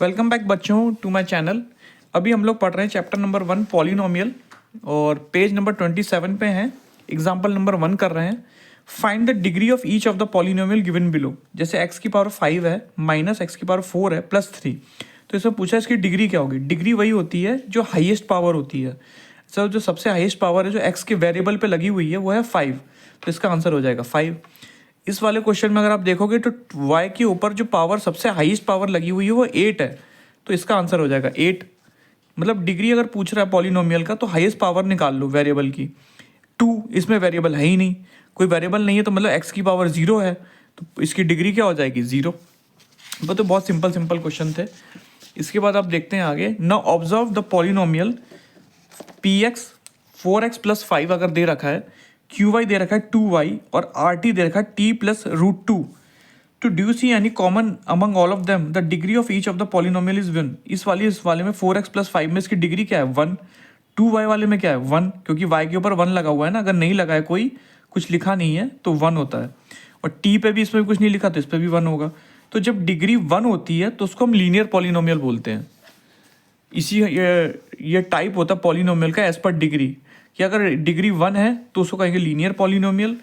Welcome back बच्चों to my channel. अभी हम लोग पढ़ रहे हैं चैप्टर नंबर 1 पॉलिनोमियल और पेज नंबर 27 पे हैं। एग्जांपल नंबर 1 कर रहे हैं। Find the degree of each of the polynomial given below. जैसे x की पावर 5 है माइनस एक्स की पावर 4 है प्लस 3, तो इसमें पूछा इसकी डिग्री क्या होगी। डिग्री वही होती है जो हाईएस्ट पावर होती है। सर जो सबसे हाईएस्ट पावर है जो x के वेरिएबल पे लगी हुई है वो है 5, तो इसका आंसर हो जाएगा 5। इस वाले क्वेश्चन में अगर आप देखोगे तो y के ऊपर जो पावर सबसे हाईएस्ट पावर लगी हुई है वो 8 है, तो इसका आंसर हो जाएगा 8। मतलब डिग्री अगर पूछ रहा है पॉलिनोमियल का तो हाईएस्ट पावर निकाल लो वेरिएबल की। 2 इसमें वेरिएबल है ही नहीं, कोई वेरिएबल नहीं है, तो मतलब x की पावर 0 है, तो इसकी डिग्री क्या हो जाएगी 0। वो तो बहुत सिंपल क्वेश्चन थे। इसके बाद आप देखते हैं आगे। Now observe the polynomial px 4x plus 5 अगर दे रखा है, qy दे रखा है 2y और rt दे रखा है t plus root 2। To do see any common among all of them the degree of each of the polynomial is 1। इस वाले में 4x प्लस 5 में इसकी डिग्री क्या है 1। 2y वाले में क्या है 1, क्योंकि y के ऊपर 1 लगा हुआ है ना। अगर नहीं लगा है कोई, कुछ लिखा नहीं है तो 1 होता है। और t पे भी इसमें भी कुछ नहीं लिखा तो इस पे भी 1 होगा। तो जब डिग्री 1 होती है तो उसको हम लीनियर पॉलिनोमियल बोलते हैं। इसी ये टाइप होता है पॉलिनोमियल का एज पर डिग्री, कि अगर डिग्री 1 है तो उसको कहेंगे लीनियर पॉलिनोमियल।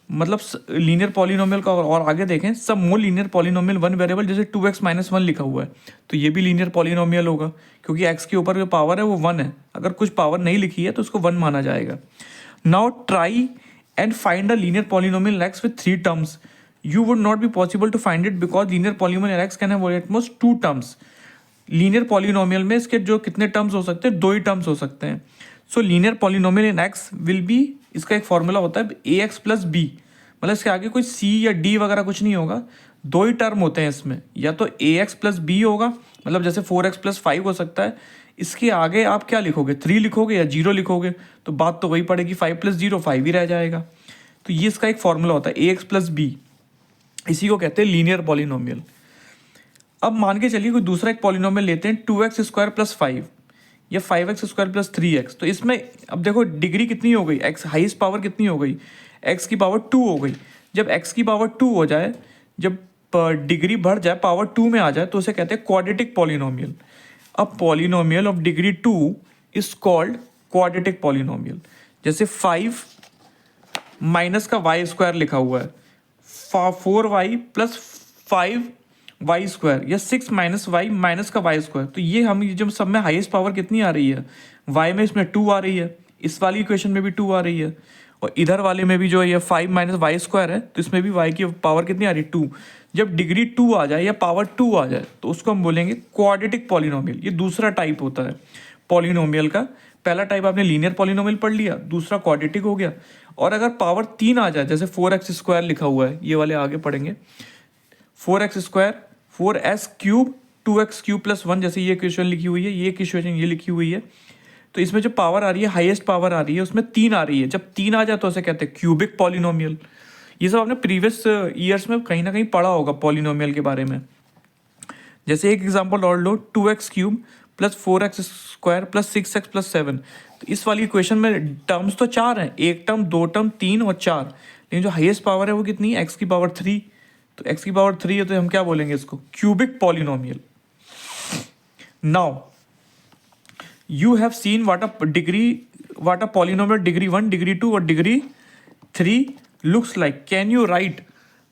मतलब लीनियर पॉलिनोमियल का और आगे देखें सब मोर लीनियर पॉलिनोमियल 1 वेरिएबल, जैसे 2x माइनस 1 लिखा हुआ है तो ये भी लीनियर पॉलिनोमियल होगा, क्योंकि x के ऊपर जो पावर है वो 1 है। अगर कुछ पावर नहीं लिखी है तो उसको 1 माना जाएगा। Now try and find a linear polynomial x with 3 terms. You would not be possible to find it because linear polynomial x can have at most 2 terms. Linear polynomial में इसके जो कितने टर्म्स हो सकते हैं, 2 ही टर्म्स हो सकते हैं। सो linear polynomial in x will be, इसका एक फॉर्मूला होता है ax प्लस बी, मतलब इसके आगे कोई c या d वगैरह कुछ नहीं होगा। 2 ही टर्म होते हैं इसमें, या तो ax प्लस बी होगा, मतलब जैसे 4x प्लस 5 हो सकता है। इसके आगे आप क्या लिखोगे, 3 लिखोगे या 0 लिखोगे, तो बात तो वही पड़ेगी, 5 प्लस 0 5 ही रह जाएगा। तो ये इसका एक फॉर्मूला होता है ax प्लस बी, इसी को कहते हैं लीनियर पॉलिनोमियल। अब मान के चलिए कोई दूसरा एक पॉलिनोमियल लेते हैं 2x स्क्वायर प्लस 5 या 5x स्क्वायर प्लस 3x। तो इसमें अब देखो डिग्री कितनी हो गई, x हाईएस्ट पावर कितनी हो गई, x की पावर 2 हो गई। जब x की पावर 2 हो जाए, जब डिग्री बढ़ जाए, पावर 2 में आ जाए, तो उसे कहते हैं क्वाड्रेटिक पॉलिनोमियल। अब polynomial of degree 2 is called quadratic polynomial. जैसे 5 माइनस का y स्क्वायर लिखा हुआ है, 4y प्लस 5y स्क्वायर, या 6 माइनस वाई माइनस का y स्क्वायर। तो ये हम जब सब में हाईएस्ट पावर कितनी आ रही है, y में इसमें 2 आ रही है, इस वाली इक्वेशन में भी 2 आ रही है, और इधर वाले में भी जो ये 5 माइनस वाई स्क्वायर है, तो इसमें भी y की पावर कितनी आ रही है 2। जब डिग्री 2 आ जाए या पावर 2 आ जाए तो उसको हम बोलेंगे क्वाड्रेटिक पॉलिनोमियल। ये दूसरा टाइप होता है पॉलिनोमियल का। पहला टाइप आपने लीनियर पॉलिनोमियल पढ़ लिया, दूसरा क्वाड्रेटिक हो गया। और अगर पावर 3 आ जाए, जैसे 4x स्क्वायर लिखा हुआ है, ये वाले आगे पढ़ेंगे, 4x square 4s cube 2x cube plus 1, जैसे ये इक्वेशन लिखी हुई है, ये इक्वेशन ये लिखी हुई है। तो इसमें जो पावर आ रही है, हाईएस्ट पावर आ रही है, उसमें 3 आ रही है। जब 3 आ जाए तो उसे कहते हैं क्यूबिक पॉलिनोमियल। ये सब आपने प्रीवियस ईयर्स में कहीं ना कहीं पढ़ा होगा पॉलिनोमियल के बारे में। जैसे एक एग्जांपल और लो, 2x cube plus 4x square plus 6x plus 7। तो इस वाली इक्वेशन में टर्म्स तो 4 हैं, एक टर्म, 2 टर्म, 3 और 4, लेकिन जो हाईएस्ट पावर है वो कितनी है, x की पावर 3। तो x की पावर 3 है तो हम क्या बोलेंगे इसको, cubic polynomial. Now you have seen what a polynomial degree 1, degree 2 और degree 3 looks like. Can you write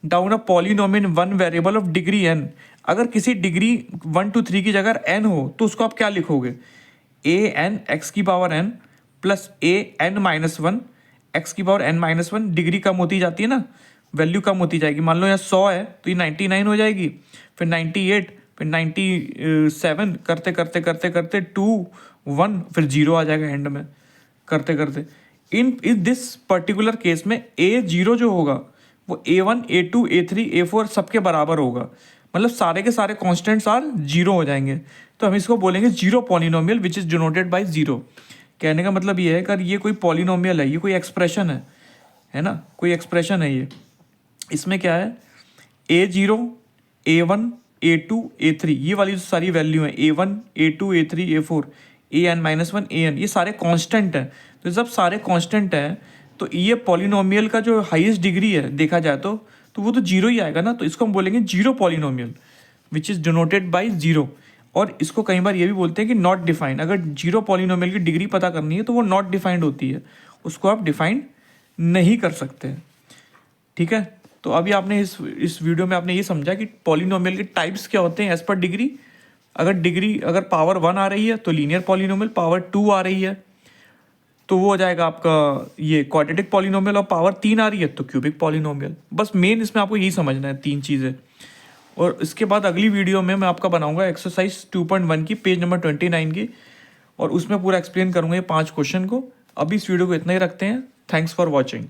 down a polynomial in 1 variable of degree n। अगर किसी डिग्री 1 to 3 की जगह n हो तो उसको आप क्या लिखोगे, a n x की power n plus a n minus 1 x की पावर n माइनस 1। डिग्री कम होती जाती है ना, वैल्यू कम होती जाएगी। मान लो यहाँ 100 है तो ये 99 हो जाएगी, फिर 98, फिर 97, करते करते करते करते 2 1, फिर 0 आ जाएगा एंड में, करते करते। इन दिस पर्टिकुलर केस में a0 जो होगा वो a1 a2 a3 a4 सबके बराबर होगा, मतलब सारे के सारे कॉन्स्टेंट्स आर 0 हो जाएंगे। तो हम इसको बोलेंगे zero polynomial which is denoted by 0। कहने का मतलब ये है कि ये कोई पॉलिनोमियल है, ये कोई एक्सप्रेशन है ना, कोई एक्सप्रेशन है ये। इसमें क्या है, a0 a1 a2 a3, ये वाली जो सारी वैल्यू है, a1 a2 a3 a4 an minus 1 an, ये सारे कांस्टेंट हैं। तो जब सारे कांस्टेंट हैं तो ये पॉलिनोमियल का जो हाईएस्ट डिग्री है देखा जाए तो वो तो 0 ही आएगा ना। तो इसको हम बोलेंगे zero polynomial which is denoted by 0। और इसको कई बार ये भी बोलते हैं कि नॉट डिफाइंड। अगर जीरो पॉलिनोमियल की डिग्री पता करनी है तो वो नॉट डिफाइंड होती है, उसको आप डिफाइंड नहीं कर सकते। ठीक है, तो अभी आपने इस वीडियो में आपने ये समझा कि पॉलिनोमियल के टाइप्स क्या होते हैं एज पर डिग्री। अगर पावर 1 आ रही है तो लीनियर पॉलिनोमियल, पावर 2 आ रही है तो वो हो जाएगा आपका ये क्वाड्रेटिक पॉलिनोमियल, और पावर 3 आ रही है तो क्यूबिक पॉलिनोमियल। बस मेन इसमें आपको यही समझना है, 3 चीज़ें। और इसके बाद अगली वीडियो में मैं आपका बनाऊंगा एक्सरसाइज 2.1 की, पेज नंबर 29 की, और उसमें पूरा एक्सप्लेन करूंगा ये 5 क्वेश्चन को। अभी इस वीडियो को इतना ही रखते हैं। Thanks for watching.